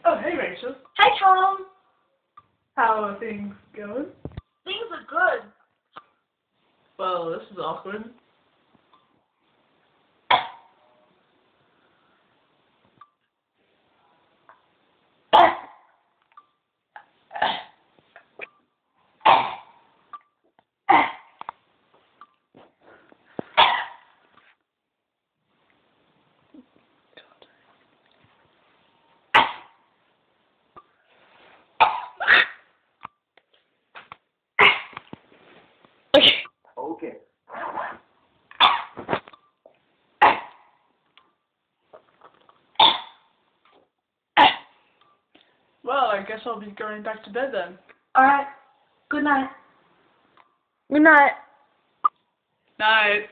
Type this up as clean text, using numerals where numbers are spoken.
Oh, hey Rachel. Hi, Tom. How are things going? Things are good. Well, this is awkward. Okay. Well, I guess I'll be going back to bed then. Alright. Good night. Good night. Night.